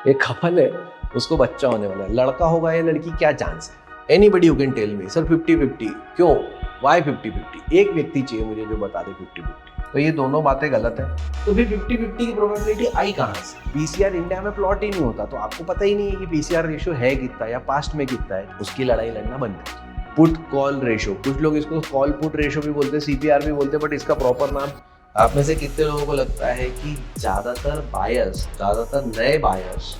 एक कपल है, उसको बच्चा होने वाला है, लड़का होगा या लड़की, क्या चांस है? Anybody you can tell me sir 50-50 क्यों, वाई 50-50? एक व्यक्ति चाहिए मुझे जो बता दे 50-50। तो ये दोनों बातें गलत है। तो फिर 50-50 की प्रोबेबिलिटी आई कहाँ से? पीसीआर इंडिया में प्लॉट ही नहीं होता, तो आपको पता ही नहीं है कि पीसीआर रेशियो है कितना या पास्ट में कितना है, उसकी लड़ाई लड़ना बंद है। पुट कॉल रेशियो, कुछ लोग इसको कॉल पुट रेशियो भी बोलते हैं, सीपीआर भी बोलते हैं, बट इसका प्रॉपर नाम, आप में से कितने लोगों को लगता है कि ज्यादातर नए बायर्स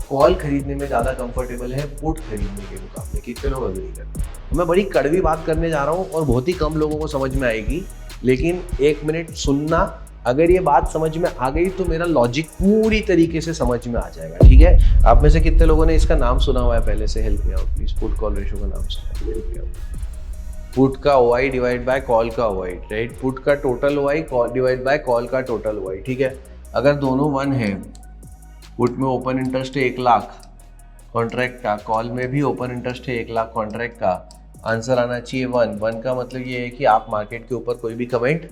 कॉल खरीदने में ज्यादा कंफर्टेबल है पुट खरीदने के मुकाबले? कितने लोग अग्री करते हैं? मैं बड़ी कड़वी बात करने जा रहा हूँ और बहुत ही कम लोगों को समझ में आएगी, लेकिन एक मिनट सुनना। अगर ये बात समझ में आ गई तो मेरा लॉजिक पूरी तरीके से समझ में आ जाएगा, ठीक है? आप में से कितने लोगों ने इसका नाम सुना हुआ है पहले से? Help me out please, put call ratio का नाम सुना? Help me out. पुट का ओआई डिवाइड बाय कॉल का ओआई, राइट? पुट का total OI divide by call का टोटल ओआई, ठीक है? अगर दोनों 1 है, पुट में ओपन इंटरेस्ट है 1 लाख कॉन्ट्रैक्ट का, कॉल में भी ओपन इंटरेस्ट है 1 लाख कॉन्ट्रैक्ट का, आंसर आना चाहिए 1 का मतलब ये है कि आप मार्केट के ऊपर कोई भी कमेंट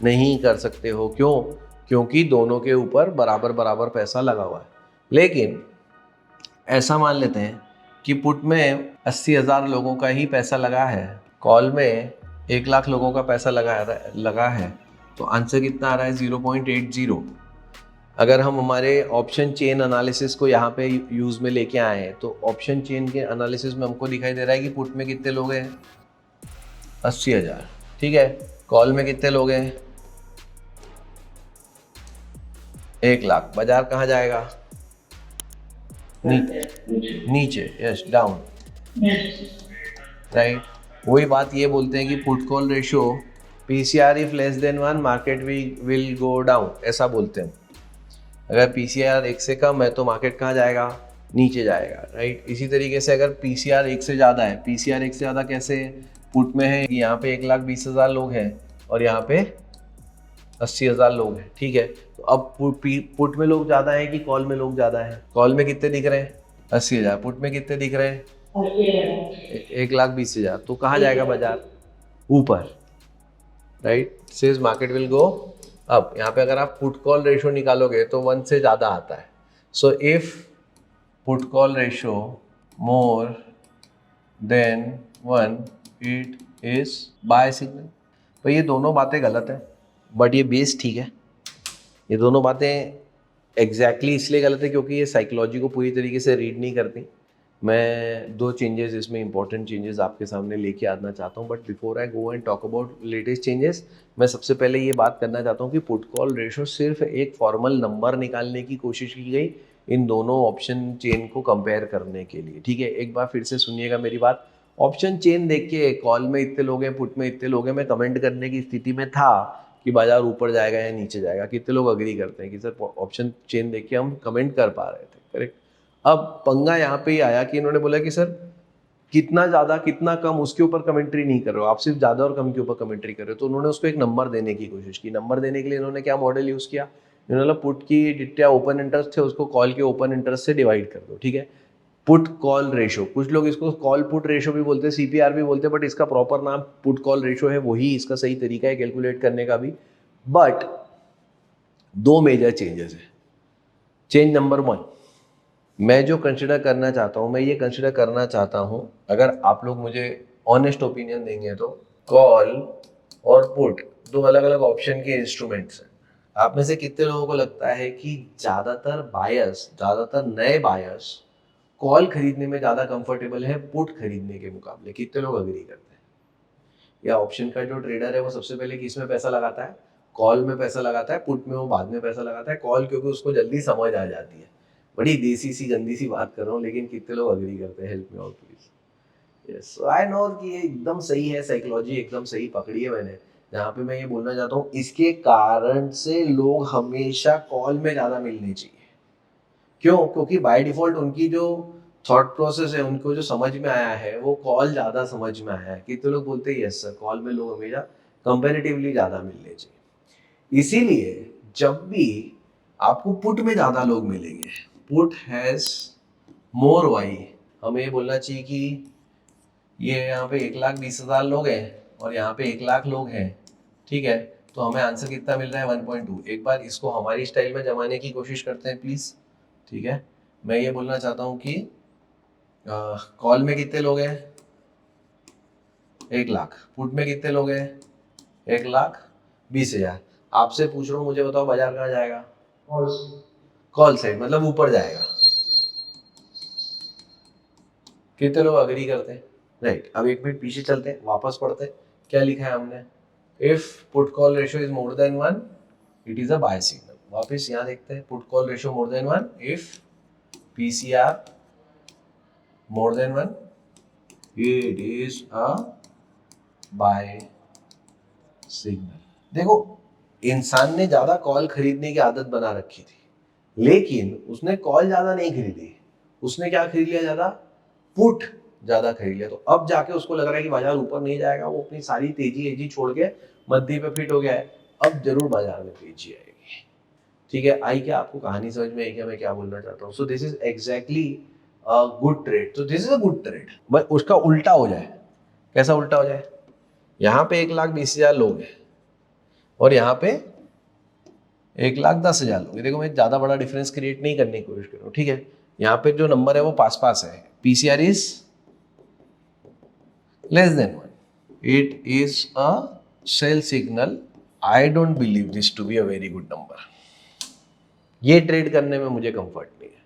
नहीं कर सकते हो। क्यों? क्योंकि दोनों के ऊपर बराबर बराबर पैसा लगा हुआ है। लेकिन ऐसा मान लेते हैं कि पुट में 80,000 लोगों का ही पैसा लगा है, कॉल में 1 लाख लोगों का पैसा लगा है, तो आंसर कितना आ रहा है? 0.80। अगर हम हमारे ऑप्शन चेन एनालिसिस को यहाँ पे यूज में लेके आए हैं, तो ऑप्शन चेन के एनालिसिस में हमको दिखाई दे रहा है कि पुट में कितने लोग हैं? 80,000, ठीक है? कॉल में कितने लोग हैं? 1 लाख। बाजार कहाँ जाएगा? नीचे, यस, डाउन, राइट? वही बात ये बोलते हैं कि put call ratio PCR if less than 1 market will go down, ऐसा बोलते हैं। अगर पीसीआर 1 से कम है तो मार्केट कहाँ जाएगा? नीचे जाएगा, राइट? इसी तरीके से अगर पीसीआर 1 से ज़्यादा है, पीसीआर 1 से ज़्यादा कैसे? पुट में है यहाँ पे 1,20,000 लोग हैं और यहाँ पे 80,000 लोग हैं, ठीक है? तो अब पुट में लोग ज़्यादा है कि कॉल में लोग ज़्यादा है? कॉल में कितने दिख रहे हैं? 80,000। पुट में कितने दिख रहे हैं? 1,20,000। तो कहाँ जाएगा बाजार? ऊपर, right? Says market will go up. यहाँ पे अगर आप पुट कॉल रेशियो निकालोगे तो 1 से ज़्यादा आता है। So if put call ratio more than 1 it is buy signal. तो ये दोनों बातें गलत है, बट ये बेस ठीक है। ये दोनों बातें एग्जैक्टली इसलिए गलत है क्योंकि ये साइकोलॉजी को पूरी तरीके से रीड नहीं करती। मैं 2 चेंजेस इसमें इंपॉर्टेंट चेंजेस आपके सामने लेके आना चाहता हूँ, but before I go and talk about latest changes, मैं सबसे पहले ये बात करना चाहता हूँ कि पुट कॉल रेशो सिर्फ एक फॉर्मल नंबर निकालने की कोशिश की गई इन दोनों ऑप्शन चेन को कंपेयर करने के लिए, ठीक है? एक बार फिर से सुनिएगा मेरी बात। ऑप्शन चेन देख के कॉल में इतने लोग हैं, पुट में इतने लोग हैं, मैं कमेंट करने की स्थिति में था कि बाजार ऊपर जाएगा या नीचे जाएगा। कितने लोग अग्री करते हैं कि सर ऑप्शन चेन देख के हम कमेंट कर पा रहे थे, करेक्ट? अब पंगा यहाँ पे ही आया कि इन्होंने बोला कि सर कितना ज़्यादा कितना कम उसके ऊपर कमेंट्री नहीं कर रहे हो आप, सिर्फ ज़्यादा और कम के ऊपर कमेंट्री कर रहे हो। तो उन्होंने उसको एक नंबर देने की कोशिश की। नंबर देने के लिए इन्होंने क्या मॉडल यूज़ किया? इन्होंने पुट की जितना ओपन इंटरेस्ट थे उसको कॉल के ओपन इंटरेस्ट से डिवाइड कर दो, ठीक है? पुट कॉल रेशो, कुछ लोग इसको कॉल पुट रेशो भी बोलते हैं, सीपीआर भी बोलते हैं, बट इसका प्रॉपर नाम पुट कॉल रेशो है, वही इसका सही तरीका है कैलकुलेट करने का भी। बट 2 मेजर चेंजेस है। चेंज नंबर 1, मैं जो कंसिडर करना चाहता हूँ, मैं ये कंसिडर करना चाहता हूँ, अगर आप लोग मुझे ऑनेस्ट ओपिनियन देंगे, तो कॉल और पुट 2 अलग अलग ऑप्शन के इंस्ट्रूमेंट्स हैं। आप में से कितने लोगों को लगता है कि ज़्यादातर नए बायर्स कॉल खरीदने में ज़्यादा कंफर्टेबल है पुट खरीदने के मुकाबले? कितने लोग अग्री करते हैं? या ऑप्शन का जो ट्रेडर है वो सबसे पहले किस में पैसा लगाता है? कॉल में पैसा लगाता है, पुट में वो बाद में पैसा लगाता है। कॉल क्योंकि उसको जल्दी समझ आ जाती है। बड़ी देसी सी गंदी सी बात कर रहा हूँ, लेकिन कितने लोग अग्री करते हैं? Help me out please. Yes, I know कि ये एकदम सही है, साइकोलॉजी एकदम सही पकड़ी है मैंने। जहाँ पे मैं ये बोलना चाहता हूँ, इसके कारण से लोग हमेशा कॉल में ज़्यादा मिलने चाहिए। क्यों? क्योंकि बाय डिफॉल्ट उनकी जो थॉट प्रोसेस है, उनको जो समझ में आया है, वो कॉल ज़्यादा समझ में आया है। कितने लोग बोलते हैं यस सर, कॉल में लोग हमेशा कंपेरेटिवली ज़्यादा मिलने चाहिए। इसीलिए जब भी आपको पुट में ज़्यादा लोग मिलेंगे, पुट हैज़ मोर वाई, हमें ये बोलना चाहिए कि ये यहाँ पे 1,20,000 लोग हैं और यहाँ पे 1 लाख लोग हैं, ठीक है? तो हमें आंसर कितना मिल रहा है? 1.2। एक बार इसको हमारी स्टाइल में जमाने की कोशिश करते हैं प्लीज, ठीक है? मैं ये बोलना चाहता हूँ कि कॉल में कितने लोग हैं? 1 लाख। पुट में कितने लोग हैं? 1,20,000। आपसे पूछ रहा हूँ, मुझे बताओ बाजार कहाँ जाएगा? कॉल साइड, मतलब ऊपर जाएगा। कितने लोग अग्री करते हैं? राइट। अब 1 मिनट पीछे चलते हैं, वापस पढ़ते हैं क्या लिखा है हमने। If put call ratio is more than 1 it is a buy signal. वापस यहाँ देखते हैं, put call ratio more than 1 if PCR more than 1 it is a buy signal. देखो, इंसान ने ज्यादा कॉल खरीदने की आदत बना रखी थी, लेकिन उसने कॉल ज्यादा नहीं खरीदी, उसने क्या खरीद लिया? ज्यादा पुट ज्यादा खरीद लिया। तो अब जाके उसको लग रहा है कि बाजार ऊपर नहीं जाएगा, वो अपनी सारी तेजी छोड़ के मध्य पे फिट हो गया है। अब जरूर बाजार में तेजी आएगी। ठीक है, आई क्या? आपको कहानी समझ में आई क्या मैं क्या बोलना चाहता हूँ? So this is exactly a good trade. तो this is a good trade, but उसका उल्टा हो जाए। कैसा उल्टा हो जाए? यहाँ पे 1,20,000 लोग हैं और यहाँ पे 1,10,000 लोग। देखो, मैं ज्यादा बड़ा डिफरेंस क्रिएट नहीं करने की कोशिश कर रहा हूँ। ठीक है, यहाँ पे जो नंबर है वो पास पास है। PCR is less than 1 it is a sell signal. I don't believe this to be a very good number. ये ट्रेड करने में मुझे कंफर्ट नहीं है।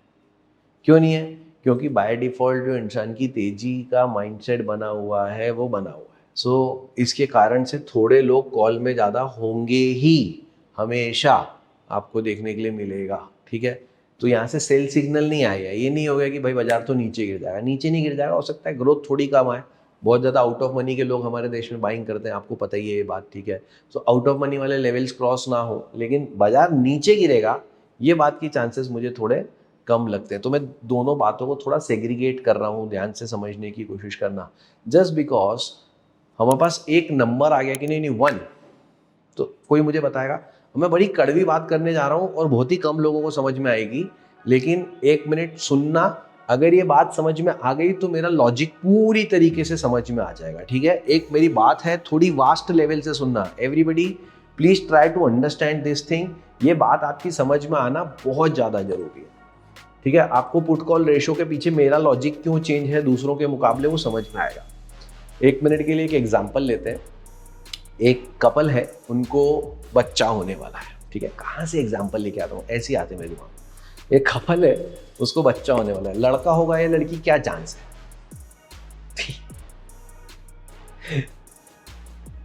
क्यों नहीं है? क्योंकि बाय डिफॉल्ट जो इंसान की तेजी का माइंडसेट बना हुआ है वो बना हुआ है। सो इसके कारण से थोड़े लोग कॉल में ज़्यादा होंगे ही, हमेशा आपको देखने के लिए मिलेगा। ठीक है, तो यहाँ से सेल सिग्नल नहीं आएगा। ये नहीं होगा कि भाई बाजार तो नीचे गिर जाएगा, नीचे नहीं गिर जाएगा। हो सकता है ग्रोथ थोड़ी कम आए। बहुत ज़्यादा आउट ऑफ मनी के लोग हमारे देश में बाइंग करते हैं, आपको पता ही है ये बात। ठीक है, सो आउट ऑफ मनी वाले लेवल्स क्रॉस ना हो, लेकिन बाजार नीचे गिरेगा ये बात की चांसेस मुझे थोड़े कम लगते हैं। तो मैं दोनों बातों को थोड़ा सेग्रीगेट कर रहा हूँ, ध्यान से समझने की कोशिश करना। जस्ट बिकॉज हमारे पास एक नंबर आ गया कि नहीं 1, तो कोई मुझे बताएगा, मैं बड़ी कड़वी बात करने जा रहा हूँ और बहुत ही कम लोगों को समझ में आएगी, लेकिन 1 मिनट सुनना। अगर ये बात समझ में आ गई तो मेरा लॉजिक पूरी तरीके से समझ में आ जाएगा। ठीक है, एक मेरी बात है, थोड़ी वास्ट लेवल से सुनना। Everybody please try to understand this thing. ये बात आपकी समझ में आना बहुत ज़्यादा जरूरी है। ठीक है, आपको पुट कॉल रेशो के पीछे मेरा लॉजिक क्यों चेंज है दूसरों के मुकाबले, वो समझ में आएगा। 1 मिनट के लिए एक एग्जाम्पल लेते हैं। एक कपल है, उनको बच्चा होने वाला है। ठीक है, कहाँ से एग्जाम्पल लेके आता हूँ, ऐसे ही आते मेरे दिमाग में। एक कपल है, उसको बच्चा होने वाला है। लड़का होगा या लड़की, क्या चांस है?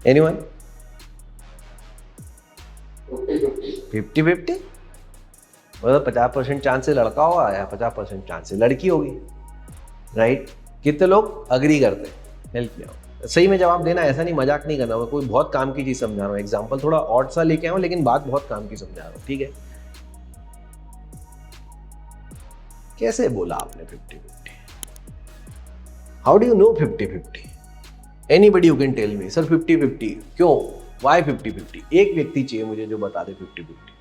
एनीवन? 50-50, मतलब 50% चांस से लड़का होगा या 50% चांस से लड़की होगी। राइट? कितने लोग अग्री करते हैं? Help me out. सही में जवाब देना, ऐसा नहीं, मजाक नहीं करना। मैं कोई बहुत काम की चीज समझा रहा हूँ। एग्जाम्पल थोड़ा ऑड सा लेके आऊँ, लेकिन बात बहुत काम की समझा रहा हूँ। ठीक है, कैसे बोला आपने 50-50? How do you know 50-50? Anybody you can tell me, sir 50-50 क्यों? वाई 50-50? एक व्यक्ति चाहिए मुझे जो बता दे 50-50।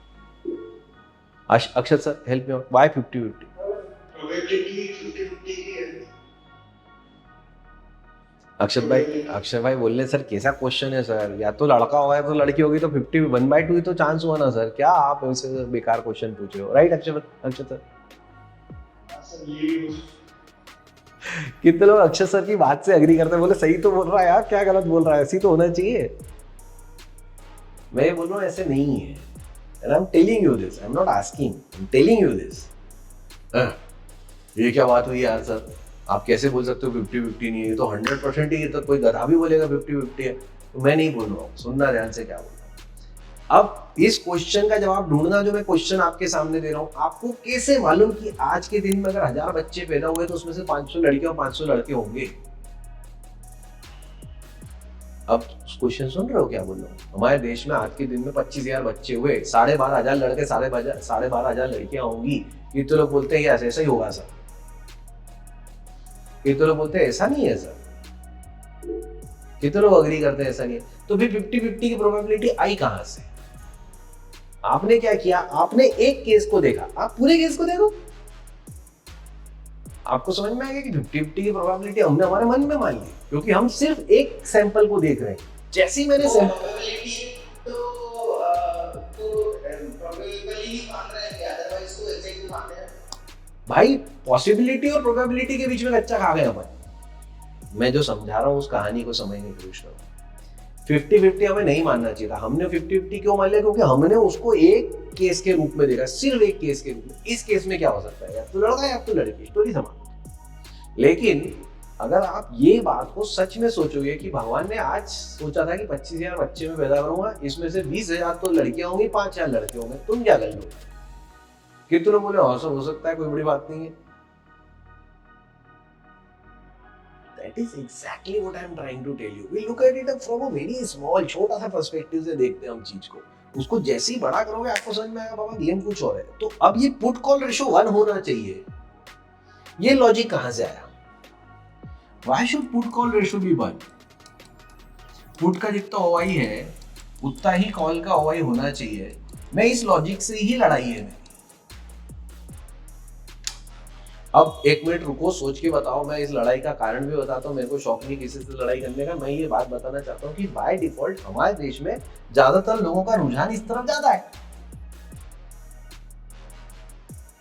Akshat sir, help me out, why 50-50? Akshar भाई बोल रहे सर कैसा क्वेश्चन है सर, या तो लड़का होगा या तो लड़की होगी, तो 50/1/2 ही तो चांस हुआ ना सर, क्या आप ऐसे बेकार क्वेश्चन पूछ रहे हो? राइट अक्षर सर? कितने लोग अक्षर सर की बात से अग्री करते हैं, बोले सही तो बोल रहा है यार, क्या गलत बोल रहा है, ऐसी तो होना चाहिए। मैं ये बोल रहा हूँ ऐसे नहीं है, and I'm telling you this, I'm not asking, I'm telling you this। ये क्या बात हुई यार सर, आप कैसे बोल सकते हो 50-50 नहीं है? तो 100% ही, तो कोई गधा भी बोलेगा 50-50 है। तो मैं नहीं बोल रहा हूँ, सुनना ध्यान से क्या बोल रहा हूँ। अब इस क्वेश्चन का जवाब ढूंढना, जो मैं क्वेश्चन आपके सामने दे रहा हूँ, आपको कैसे मालूम कि आज के दिन में अगर 1000 बच्चे पैदा हुए तो उसमें से 500 लड़कियां और 500 लड़के होंगे? अब क्वेश्चन सुन रहे हो क्या बोल रहा हूँ? हमारे देश में आज के दिन में 25,000 बच्चे हुए, 12,500 लड़के, 12,500 लड़कियां होंगी। ये तो लोग बोलते हैं ऐसा ही होगा सर, ये तो लोग बोलते हैं ऐसा नहीं है सर, ये तो लोग अग्री करते हैं ऐसा नहीं है। तो फिर 50-50 की प्रोबेबिलिटी आई कहां से? आपने क्या किया, आपने एक केस को देखा, आप पूरे केस को देखो, आपको समझ में आएगा कि 50-50 की प्रोबेबिलिटी हमने हमारे मन में मान ली, क्योंकि हम सिर्फ एक सैंपल को देख रहे हैं। जैसे ही मैंने भाई पॉसिबिलिटी और प्रोबेबिलिटी के बीच में कच्चा खा गए अपन। मैं जो समझा रहा हूँ उस कहानी को समझने की कोशिश करो। 50-50 हमें नहीं मानना चाहिए था। हमने 50-50 क्यों मान लिया? क्योंकि हमने उसको एक केस के रूप में देखा, सिर्फ एक केस के रूप में। इस केस में क्या हो सकता है, या तो लड़का या तो लड़की, स्टोरी समान। लेकिन अगर आप ये बात को सच में सोचोगे कि भगवान ने आज सोचा था कि 25,000 बच्चे में पैदा करूंगा, इसमें से 20,000 तो लड़कियां होंगी, 5,000 लड़के होंगे, तुम क्या कर लो? कितने बोले हो सकता है, कोई बड़ी बात नहीं है। That is exactly what I am trying to tell you. We look at it from a very small, छोटा सा पर्सपेक्टिव से देखते हैं हम चीज को। उसको जैसे ही बड़ा करोगे आपको समझ में आएगा बाबा गेम कुछ और है। तो अब ये पुट कॉल रेशो 1 होना चाहिए, ये लॉजिक कहां से आया? Why should put call ratio be 1? Put का जितना OI है उतना ही कॉल का OI होना चाहिए। मैं इस लॉजिक से ही लड़ाई है मेरी। अब 1 मिनट रुको, सोच के बताओ। मैं इस लड़ाई का कारण भी बताता हूँ। मेरे को शौक नहीं किसी से लड़ाई करने का। मैं ये बात बताना चाहता हूँ कि बाय डिफॉल्ट हमारे देश में ज्यादातर लोगों का रुझान इस तरफ ज्यादा है।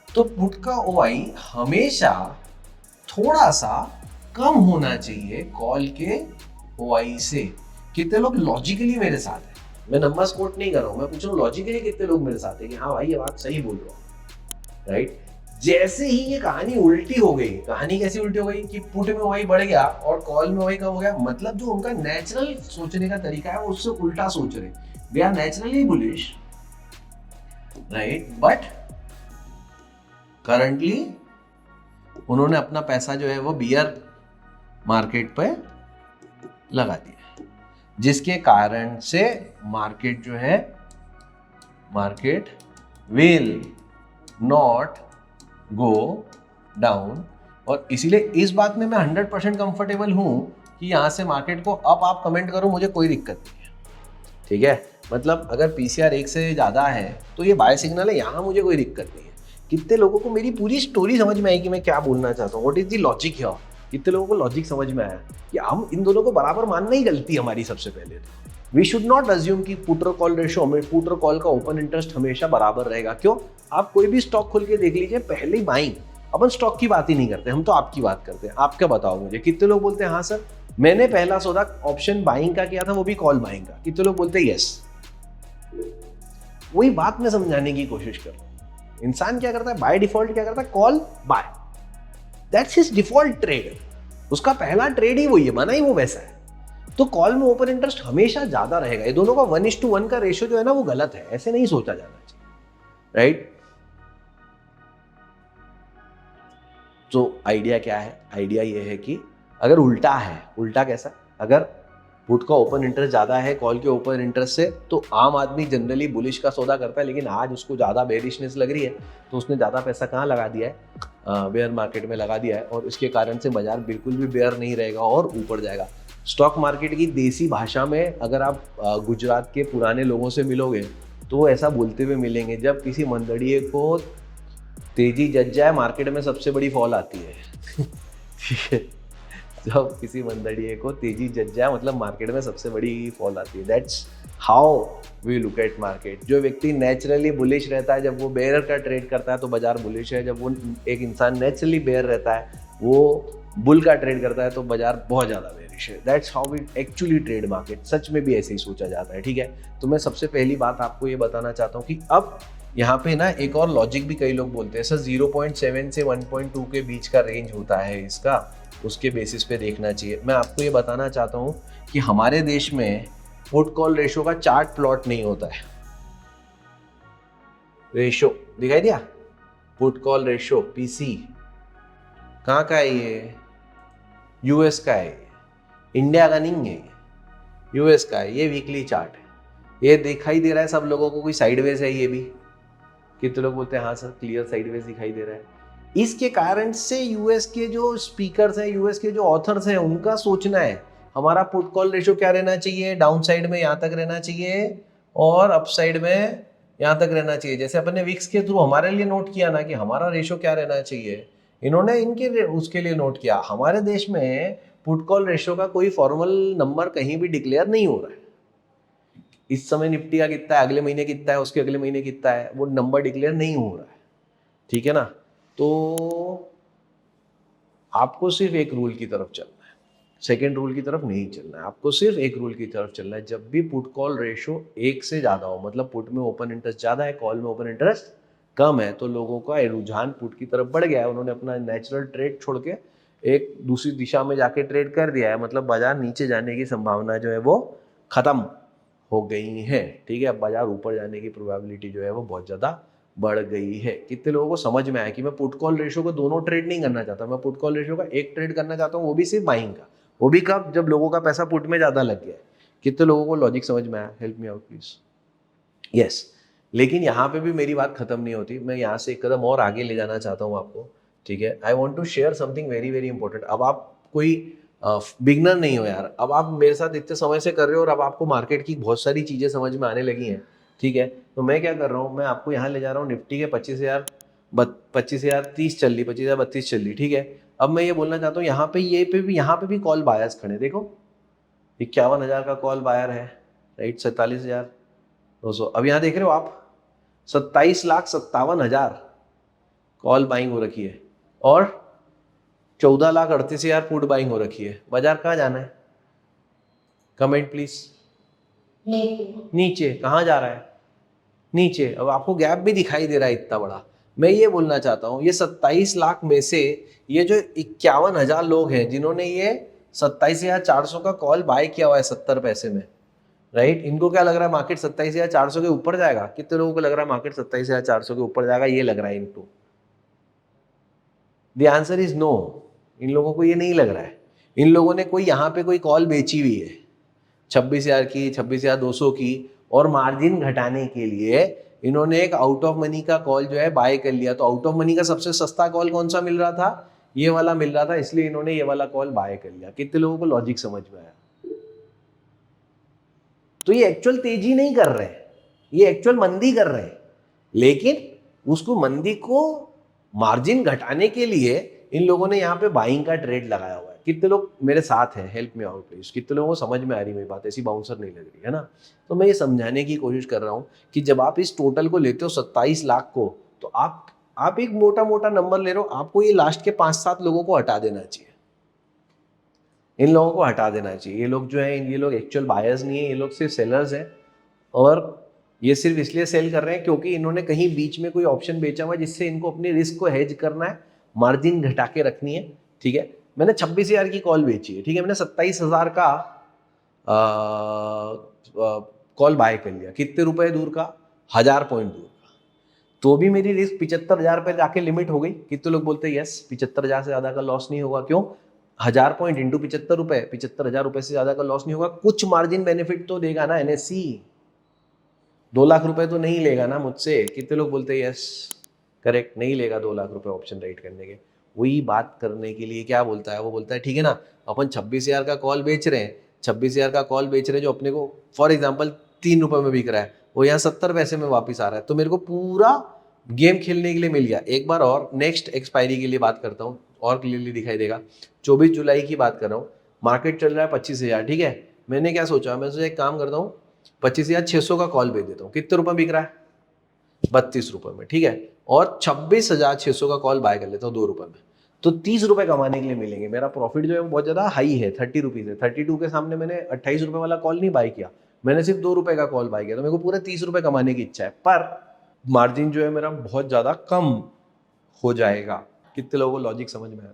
तो पुट का OI हमेशा थोड़ा सा कम होना चाहिए कॉल के OI से। कितने लोग लॉजिकली मेरे साथ हैं? मैं नंबर्स कोट नहीं कर रहा हूँ, मैं पूछ रहा हूँ लॉजिकली कितने लोग मेरे साथ हैं कि हाँ भाई ये बात सही बोल रहा हूँ, राइट? जैसे ही ये कहानी उल्टी हो गई, कहानी कैसी उल्टी हो गई कि पुट में OI बढ़ गया और कॉल में OI कम हो गया, मतलब जो उनका नेचुरल सोचने का तरीका है वो उससे उल्टा सोच रहे। They are naturally bullish, right? But currently उन्होंने अपना पैसा जो है वो बियर मार्केट पे लगा दिया, जिसके कारण से मार्केट जो है, market will not go down. और इसीलिए इस बात में मैं 100% कंफर्टेबल हूं कि यहां से मार्केट को अप आप कमेंट करो, मुझे कोई दिक्कत नहीं है, ठीक है? मतलब अगर PCR 1 से ज्यादा है तो ये बाय सिग्नल है, यहां मुझे कोई दिक्कत नहीं है। कितने लोगों को मेरी पूरी स्टोरी समझ में आई कि मैं क्या बोलना चाहता हूँ? What is the logic here? कितने लोगों को लॉजिक समझ में आया कि हम इन दोनों को बराबर मानना ही गलती हमारी सबसे पहले। तो वी शुड नॉट अज्यूम कि पुट और कॉल रेशो में पुट और कॉल का ओपन इंटरेस्ट हमेशा बराबर रहेगा। क्यों? आप कोई भी स्टॉक खोल के देख लीजिए, पहले ही बाइंग। अपन स्टॉक की बात ही नहीं करते, हम तो आपकी बात करते हैं। आप क्या बताओ मुझे? कितने लोग बोलते हैं हाँ सर मैंने पहला सौदा ऑप्शन बाइंग का किया था, वो भी कॉल बाइंग का? कितने लोग बोलते हैं यस? वही बात मैं समझाने की कोशिश कर रहा हूं। इंसान क्या करता है बाय डिफॉल्ट? क्या करता है? Call buy, that's his default trade. उसका पहला ट्रेड ही वही है, बना ही वो वैसा है। तो कॉल में ओपन इंटरेस्ट हमेशा ज्यादा रहेगा। ये दोनों का 1:1 का रेशियो जो है ना वो गलत है, ऐसे नहीं सोचा जाना चाहिए, राइट? तो आइडिया क्या है? आइडिया ये है कि अगर उल्टा है, उल्टा कैसा? अगर पुट का ओपन इंटरेस्ट ज्यादा है कॉल के ओपन इंटरेस्ट से, तो आम आदमी जनरली बुलिश का सौदा करता है, लेकिन आज उसको ज्यादा बेरिशनेस लग रही है तो उसने ज्यादा पैसा कहाँ लगा दिया है? बेयर मार्केट में लगा दिया है। और इसके कारण से बाजार बिल्कुल भी बेयर नहीं रहेगा और ऊपर जाएगा। स्टॉक मार्केट की देसी भाषा में अगर आप गुजरात के पुराने लोगों से मिलोगे तो वो ऐसा बोलते हुए मिलेंगे, जब किसी मंदड़िए को तेजी जच जाए मार्केट में सबसे बड़ी फॉल आती है। ठीक है, जब किसी मंदड़िए को तेजी जच जाए मतलब मार्केट में सबसे बड़ी फॉल आती है। That's how we look at market. जो व्यक्ति नेचुरली बुलिश रहता है, जब वो बेयर का ट्रेड करता है तो बाजार बुलिश है। जब वो एक इंसान नेचुरली बेयर रहता है, वो बुल का ट्रेड करता है तो बाजार बहुत ज़्यादा बेरिश है। That's how we actually trade market. सच में भी ऐसे ही सोचा जाता है, ठीक है? तो मैं सबसे पहली बात आपको ये बताना चाहता हूँ कि अब यहाँ पे ना एक और लॉजिक भी कई लोग बोलते हैं, सर 0.7 से 1.2 के बीच का रेंज होता है इसका, उसके बेसिस पे देखना चाहिए। मैं आपको ये बताना चाहता हूँ कि हमारे देश में पुट कॉल रेशो का चार्ट प्लॉट नहीं होता है। रेशो दिखाई दिया? पुट कॉल रेशो PC कहाँ का है? ये US का है, इंडिया का नहीं है, US का है। ये वीकली चार्ट है, ये दिखाई दे रहा है सब लोगों को कोई साइडवेज है? ये भी कितने लोग बोलते हैं हाँ सर क्लियर साइडवेज दिखाई दे रहा है। इसके कारण से US के जो स्पीकर्स हैं, US के जो ऑथर्स हैं, उनका सोचना है हमारा पुट कॉल रेशो क्या रहना चाहिए? डाउन साइड में यहाँ तक रहना चाहिए और अप साइड में यहाँ तक रहना चाहिए। जैसे अपन ने विक्स के थ्रू हमारे लिए नोट किया ना कि हमारा रेशो क्या रहना चाहिए, इन्होंने इनके उसके लिए नोट किया। हमारे देश में पुट कॉल रेशो का कोई फॉर्मल नंबर कहीं भी डिक्लेयर नहीं हो रहा है। इस समय निफ्टी का कितना है, अगले महीने कितना है, उसके अगले महीने कितना है, वो नंबर डिक्लेयर नहीं हो रहा है, ठीक है ना? तो आपको सिर्फ एक रूल की तरफ चलना है, सेकेंड रूल की तरफ नहीं चलना है, आपको सिर्फ एक रूल की तरफ चलना है। जब भी पुट कॉल रेशो 1 से ज़्यादा हो, मतलब पुट में ओपन इंटरेस्ट ज़्यादा है, कॉल में ओपन इंटरेस्ट कम है, तो लोगों का रुझान पुट की तरफ बढ़ गया है, उन्होंने अपना नेचुरल ट्रेड छोड़ के एक दूसरी दिशा में जाके ट्रेड कर दिया है, मतलब बाजार नीचे जाने की संभावना जो है वो खत्म हो गई है। ठीक है, अब बाजार ऊपर जाने की प्रोबेबिलिटी जो है वो बहुत ज़्यादा बढ़ गई है। कितने लोगों को समझ में आया कि मैं पुट कॉल रेशो को दोनों ट्रेड नहीं करना चाहता, मैं पुट कॉल रेशो का एक ट्रेड करना चाहता हूँ, वो भी सिर्फ बाइंग का, वो भी कब, जब लोगों का पैसा पुट में ज़्यादा लग गया है। कितने लोगों को लॉजिक समझ में आया? Help me out please. Yes, लेकिन यहाँ पे भी मेरी बात खत्म नहीं होती, मैं यहाँ से एक कदम और आगे ले जाना चाहता हूँ आपको। ठीक है, I want to share something very very important. अब आप कोई बिगनर नहीं हो यार, अब आप मेरे साथ इतने समय से कर रहे हो और अब आपको मार्केट की बहुत सारी चीज़ें समझ में आने लगी हैं। ठीक है, तो मैं क्या कर रहा हूँ, मैं आपको यहाँ ले जा रहा हूँ निफ्टी के 25,030 चल रही, 25,032 चल रही। ठीक है, अब मैं ये बोलना चाहता हूँ यहाँ पे यहाँ पे भी कॉल बायर्स खड़े, देखो 51,000 का कॉल बायर है, राइट, 47,200। अब यहाँ देख रहे हो आप 27,57,000 कॉल बाइंग हो रखी है और 14,38,000 पुट बाइंग हो रखी है। बाजार कहाँ जाना है? Comment please. नीचे। कहाँ जा रहा है? नीचे। अब आपको गैप भी दिखाई दे रहा है इतना बड़ा। मैं ये बोलना चाहता हूँ, ये 27 लाख में से ये जो 51,000 लोग हैं जिन्होंने ये 27,400 का कॉल बाय किया हुआ है 70 पैसे में, राइट, इनको क्या लग रहा है मार्केट 27,400 के ऊपर जाएगा? कितने लोगों को लग रहा है मार्केट 27,400 के ऊपर जाएगा? ये लग रहा है इनको। The answer is no. इन लोगों को ये नहीं लग रहा है। इन लोगों ने कोई यहाँ पे कोई कॉल बेची हुई है 26,000 की, 26,200 की, और मार्जिन घटाने के लिए इन्होंने एक आउट ऑफ मनी का कॉल जो है बाय कर लिया। तो आउट ऑफ मनी का सबसे सस्ता कॉल कौन सा मिल रहा था? ये वाला मिल रहा था, इसलिए इन्होंने ये वाला कॉल बाय कर लिया। कितने लोगों को लॉजिक समझ में आया? तो ये एक्चुअल तेजी नहीं कर रहे, ये एक्चुअल मंदी कर रहे हैं, लेकिन उसको मंदी को मार्जिन घटाने के लिए इन लोगों ने यहाँ पे बाइंग का ट्रेड लगाया हुआ है। कितने लोग मेरे साथ हैं? Help me out please. कितने लोगों को समझ में आ रही मेरी बात? ऐसी बाउंसर नहीं लग रही है ना? तो मैं ये समझाने की कोशिश कर रहा हूँ कि जब आप इस टोटल को लेते हो 27 लाख को, तो आप एक मोटा मोटा नंबर ले रहे हो, आपको ये लास्ट के 5-7 लोगों को हटा देना चाहिए। इन लोगों को हटा देना चाहिए। ये लोग जो है, ये लोग एक्चुअल बायर्स नहीं है, ये लोग सिर्फ सेलर्स हैं, और ये सिर्फ इसलिए सेल कर रहे हैं क्योंकि इन्होंने कहीं बीच में कोई ऑप्शन बेचा हुआ है जिससे इनको अपनी रिस्क को हेज करना है, मार्जिन घटा के रखनी है। ठीक है, मैंने 26,000 की कॉल बेची है, ठीक है, मैंने 27,000 का कॉल बाय कर लिया। कितने रुपए दूर का? 1,000 पॉइंट दूर का। तो भी मेरी रिस्क 75,000 पे जाके लिमिट हो गई। कितने लोग बोलते हैं यस 75,000 से ज्यादा का लॉस नहीं होगा? क्यों? 1,000 पॉइंट इंटू 75 रुपए, 75,000 रुपए से ज्यादा का लॉस नहीं होगा। कुछ मार्जिन बेनिफिट तो देगा ना एनएससी, 2 लाख रुपए तो नहीं लेगा ना मुझसे। कितने लोग बोलते हैं यस करेक्ट, नहीं लेगा 2 लाख रुपए ऑप्शन राइट करने के। वही बात करने के लिए क्या बोलता है, वो बोलता है ठीक है ना, अपन 26,000 का कॉल बेच रहे हैं, 26,000 का कॉल बेच रहे हैं जो अपने को फॉर एग्जाम्पल 3 रुपए में बिक रहा है, वो यहाँ 70 पैसे में वापस आ रहा है, तो मेरे को पूरा गेम खेलने के लिए मिल गया। एक बार और नेक्स्ट एक्सपायरी के लिए बात करता हूँ और क्लियरली दिखाई देगा। 24 जुलाई की बात कर रहा हूँ, मार्केट चल रहा है 25,000, ठीक है, मैंने क्या सोचा, मैं सोचा एक काम करता हूँ 25,600 का कॉल भेज देता हूँ। कितने रुपए बिक रहा है? 32 रुपए में, ठीक है, और 26,600 का कॉल बाय कर लेता हूँ 2 रुपए में, तो 30 रुपए कमाने के लिए मिलेंगे। मेरा प्रॉफिट जो है वो बहुत ज्यादा हाई है, 30 रुपीज है। 32 के सामने मैंने 28 रुपए वाला कॉल नहीं बाय किया, मैंने सिर्फ 2 रुपए का कॉल बाय किया, तो मेरे को पूरे 30 रुपए कमाने की इच्छा है, पर मार्जिन जो है मेरा बहुत ज्यादा कम हो जाएगा। कितने लोगों को लॉजिक समझ में आया?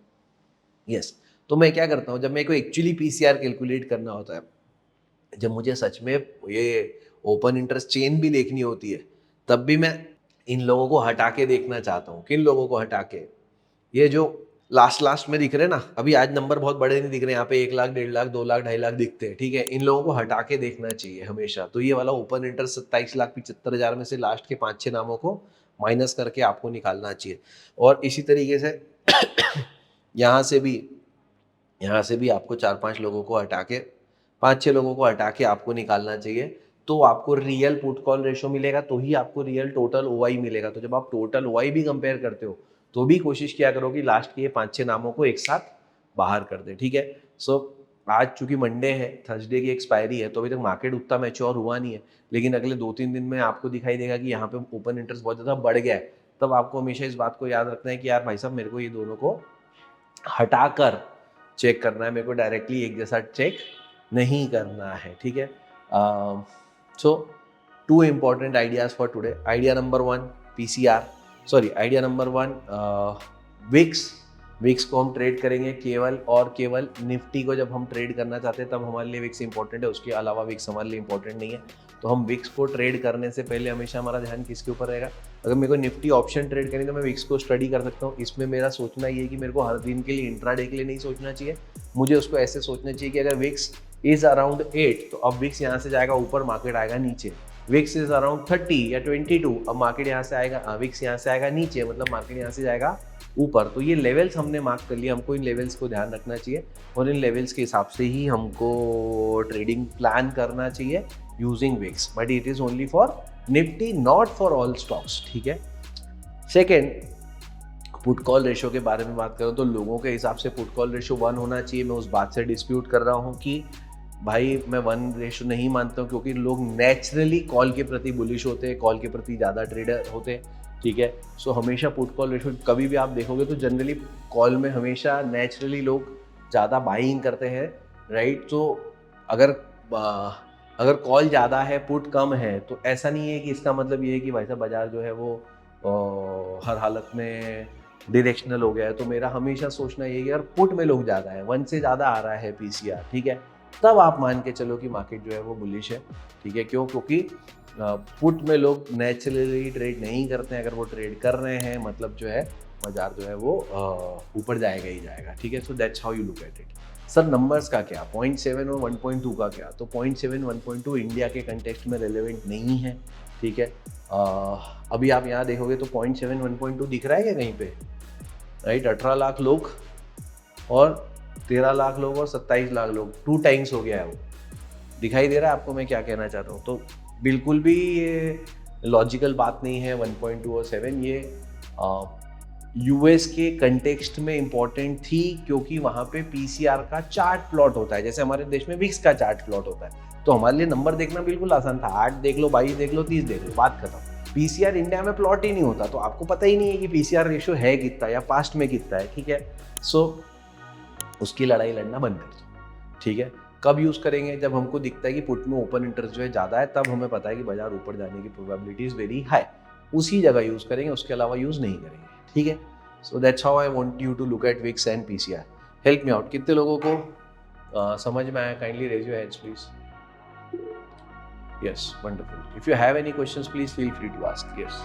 यस। तो मैं क्या करता हूँ, जब मेरे को एक्चुअली पीसीआर कैलकुलेट करना होता है, जब मुझे सच में ये ओपन इंटरेस्ट चेन भी देखनी होती है, तब भी मैं इन लोगों को हटा के देखना चाहता हूँ। किन लोगों को हटा के? ये जो लास्ट में दिख रहे हैं ना, अभी आज नंबर बहुत बड़े नहीं दिख रहे, यहाँ पे 1 लाख, 1.5 लाख, 2 लाख, 2.5 लाख दिखते हैं, ठीक है, इन लोगों को हटा के देखना चाहिए हमेशा। तो ये वाला ओपन इंटरेस्ट 27,75,000 में से लास्ट के 5-6 नामों को माइनस करके आपको निकालना चाहिए। और इसी तरीके से यहाँ से भी आपको 4-5 लोगों को हटा के, 5-6 लोगों को हटा के आपको निकालना चाहिए, तो आपको रियल पुट कॉल रेशो मिलेगा, तो ही आपको रियल टोटल ओआई मिलेगा। तो जब आप टोटल ओआई भी कंपेयर करते हो, तो भी कोशिश किया करो कि लास्ट के ये 5-6 नामों को एक साथ बाहर कर दे, ठीक है। सो आज चूंकि मंडे है, थर्सडे की एक्सपायरी है, तो अभी तक मार्केट उतना मैच्योर हुआ नहीं है, लेकिन अगले 2-3 दिन में आपको दिखाई देगा कि यहाँ पे ओपन इंटरेस्ट बहुत ज़्यादा बढ़ गया है। तब आपको हमेशा इस बात को याद रखना है कि यार भाई साहब मेरे को ये दोनों को हटाकर चेक करना है, मेरे को डायरेक्टली एक जैसा चेक नहीं करना है, ठीक है। So 2 important ideas for today. Idea number 1 PCR, sorry idea number 1 VIX को हम ट्रेड करेंगे केवल और केवल निफ्टी को जब हम ट्रेड करना चाहते हैं तब हमारे लिए विक्स इंपॉर्टेंट है, उसके अलावा विक्स हमारे लिए इंपॉर्टेंट नहीं है। तो हम विक्स को ट्रेड करने से पहले हमेशा हमारा ध्यान किसके ऊपर रहेगा, अगर मेरे को निफ्टी ऑप्शन ट्रेड करनी तो मैं विक्स को स्टडी कर सकता हूँ। इसमें मेरा सोचना ये है कि मेरे को हर दिन के लिए इंट्राडे के लिए नहीं सोचना चाहिए, मुझे उसको ऐसे सोचना चाहिए कि अगर विक्स इज अराउंड 8 तो अब विक्स यहाँ से जाएगा ऊपर, मार्केट आएगा नीचे। विक्स इज अराउंड 30 या 22, अब मार्केट यहाँ से आएगा, विक्स यहाँ से आएगा नीचे, मतलब मार्केट यहाँ से जाएगा ऊपर। तो ये लेवल्स हमने मार्क कर लिया, हमको इन लेवल्स को ध्यान रखना चाहिए और इन लेवल्स के हिसाब से ही हमको ट्रेडिंग प्लान करना चाहिए using VIX, but it is only for Nifty, not for all stocks, ठीक है। सेकेंड, पुट कॉल रेशो के बारे में बात करूँ तो लोगों के हिसाब से पुट कॉल रेशो 1 होना चाहिए। मैं उस बात से डिस्प्यूट कर रहा हूँ कि भाई मैं 1 रेशो नहीं मानता हूँ, क्योंकि लोग नेचुरली कॉल के प्रति बुलिश होते हैं, कॉल के प्रति ज़्यादा ट्रेडर होते हैं, ठीक है। सो हमेशा पुट कॉल रेशो कभी भी आप देखोगे तो जनरली कॉल में हमेशा नेचुरली लोग ज़्यादा बाइंग करते हैं, राइट। तो अगर कॉल ज़्यादा है पुट कम है तो ऐसा नहीं है कि इसका मतलब ये है कि भाई साहब बाजार जो है वो हर हालत में डायरेक्शनल हो गया है। तो मेरा हमेशा सोचना ये है कि अगर पुट में लोग ज़्यादा है, 1 से ज़्यादा आ रहा है पीसीआर, ठीक है, तब आप मान के चलो कि मार्केट जो है वो बुलिश है, ठीक है। क्यों? क्योंकि पुट में लोग नेचुरली ट्रेड नहीं करते हैं, अगर वो ट्रेड कर रहे हैं मतलब जो है बाजार जो है वो ऊपर जाएगा ही जाएगा, ठीक है। So that's how you look at it. Sir numbers का क्या, 0.7 और 1.2 का क्या? तो 0.7 1.2 इंडिया के कंटेक्स्ट में रेलेवेंट नहीं है, ठीक है। अभी आप यहाँ देखोगे तो 0.7 1.2 दिख रहा है क्या कहीं पे, राइट। 18 लाख लोग और 13 लाख लोग और 27 लाख लोग, 2 टाइम्स हो गया है वो, दिखाई दे रहा है आपको मैं क्या कहना चाहता हूँ। तो बिल्कुल भी ये लॉजिकल बात नहीं है 1.2 और 7, ये यूएस के कंटेक्स्ट में इम्पॉर्टेंट थी क्योंकि वहाँ पे पीसीआर का चार्ट प्लॉट होता है, जैसे हमारे देश में विक्स का चार्ट प्लॉट होता है। तो हमारे लिए नंबर देखना बिल्कुल आसान था, 8 देख लो, 22 देख लो, 30 देख लो, बात खत्म। पीसीआर इंडिया में प्लॉट ही नहीं होता, तो आपको पता ही नहीं है कि पीसीआर रेशियो है कितना या पास्ट में कितना है, ठीक है। सो उसकी लड़ाई लड़ना बंद कर दो, ठीक है। कब यूज़ करेंगे? जब हमको दिखता है कि पुट में ओपन इंटरेस्ट जो है ज़्यादा है, तब हमें पता है कि बाजार ऊपर जाने की प्रोबेबिलिटी इज़ वेरी हाई, उसी जगह यूज़ करेंगे, उसके अलावा यूज़ नहीं करेंगे, ठीक है। So that's how I want you to look at VIX and PCR. Help me out, कितने लोगों को समझ में आया? Kindly raise your hands please. Yes, wonderful. If you have any questions please feel free to ask. Yes.